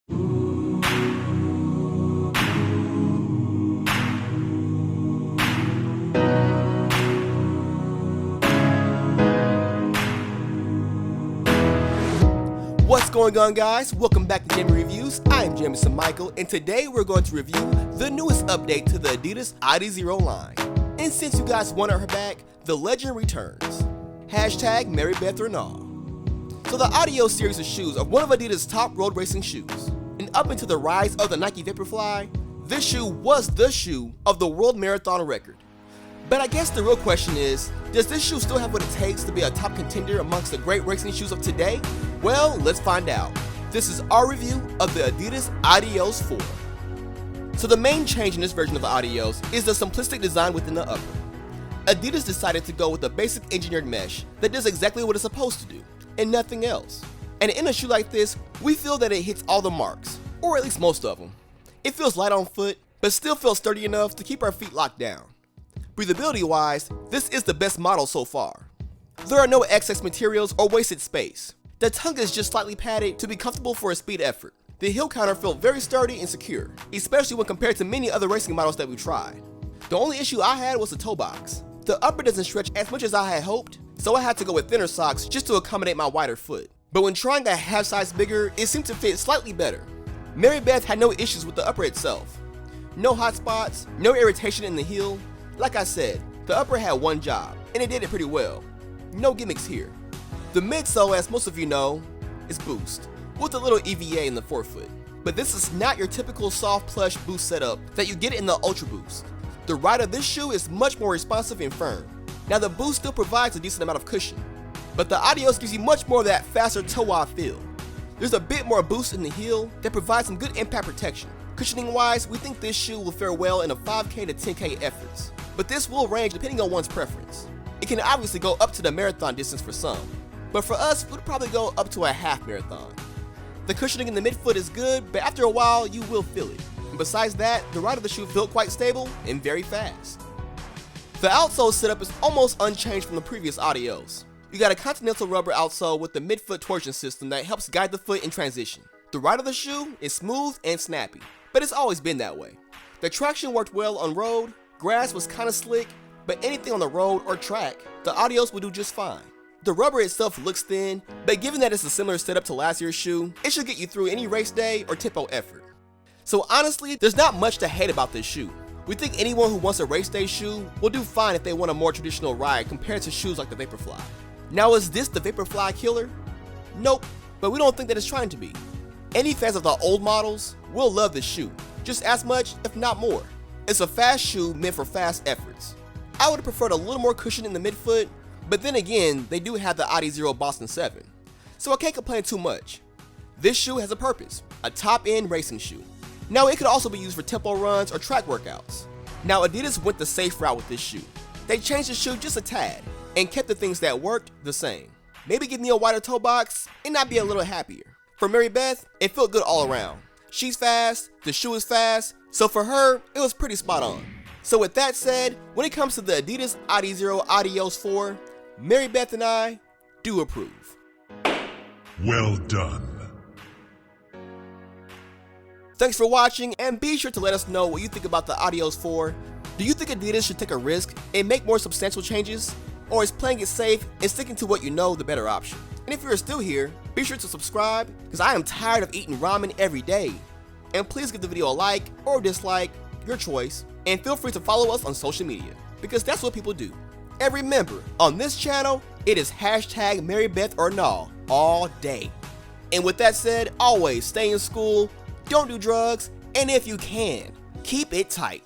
What's going on, guys? Welcome back to Gaming Reviews. I am Jameson Michael, and today we're going to review the newest update to the ADIDAS ADIZERO line. And since you guys wanted her back, the legend returns. Hashtag Mary Beth or Nah. So the Adios series of shoes are one of Adidas' top road racing shoes. And up into the rise of the Nike Vaporfly, this shoe was the shoe of the world marathon record. But I guess the real question is, does this shoe still have what it takes to be a top contender amongst the great racing shoes of today? Well, let's find out. This is our review of the Adidas Adios 4. So the main change in this version of the Adios is the simplistic design within the upper. Adidas decided to go with a basic engineered mesh that does exactly what it's supposed to do, and nothing else. And in a shoe like this, we feel that it hits all the marks, or at least most of them. It feels light on foot, but still feels sturdy enough to keep our feet locked down. Breathability wise, this is the best model so far. There are no excess materials or wasted space. The tongue is just slightly padded to be comfortable for a speed effort. The heel counter felt very sturdy and secure, especially when compared to many other racing models that we tried. The only issue I had was the toe box. The upper doesn't stretch as much as I had hoped, so I had to go with thinner socks just to accommodate my wider foot. But when trying a half size bigger, it seemed to fit slightly better. Mary Beth had no issues with the upper itself. No hot spots, no irritation in the heel. Like I said, the upper had one job, and it did it pretty well. No gimmicks here. The midsole, as most of you know, is Boost, with a little EVA in the forefoot. But this is not your typical soft plush Boost setup that you get in the Ultra Boost. The ride of this shoe is much more responsive and firm. Now the Boost still provides a decent amount of cushion, but the Adios gives you much more of that faster toe-off feel. There's a bit more boost in the heel that provides some good impact protection. Cushioning wise, we think this shoe will fare well in a 5K to 10K efforts, but this will range depending on one's preference. It can obviously go up to the marathon distance for some, but for us, we'd probably go up to a half marathon. The cushioning in the midfoot is good, but after a while, you will feel it. And besides that, the ride of the shoe felt quite stable and very fast. The outsole setup is almost unchanged from the previous Adios. You got a continental rubber outsole with the midfoot torsion system that helps guide the foot in transition. The ride of the shoe is smooth and snappy, but it's always been that way. The traction worked well on road, grass was kinda slick, but anything on the road or track, the Adios will do just fine. The rubber itself looks thin, but given that it's a similar setup to last year's shoe, it should get you through any race day or tempo effort. So honestly, there's not much to hate about this shoe. We think anyone who wants a race day shoe will do fine if they want a more traditional ride compared to shoes like the Vaporfly. Now, is this the Vaporfly killer? Nope, but we don't think that it's trying to be. Any fans of the old models will love this shoe, just as much, if not more. It's a fast shoe meant for fast efforts. I would have preferred a little more cushion in the midfoot, but then again, they do have the Adizero Boston 7, so I can't complain too much. This shoe has a purpose, a top-end racing shoe. Now, it could also be used for tempo runs or track workouts. Now, Adidas went the safe route with this shoe. They changed the shoe just a tad, and kept the things that worked the same. Maybe give me a wider toe box, and I'd be a little happier. For Mary Beth, it felt good all around. She's fast, the shoe is fast, so for her, it was pretty spot on. So with that said, when it comes to the Adidas Adizero Adios 4, Mary Beth and I do approve. Well done. Thanks for watching, and be sure to let us know what you think about the Adios 4. Do you think Adidas should take a risk and make more substantial changes? Or is playing it safe and sticking to what you know the better option? And if you're still here, be sure to subscribe, because I am tired of eating ramen every day. And please give the video a like or dislike, your choice, and feel free to follow us on social media, because that's what people do. And remember, on this channel, it is hashtag Mary Beth or Nah all day. And with that said, always stay in school, don't do drugs, and if you can, keep it tight.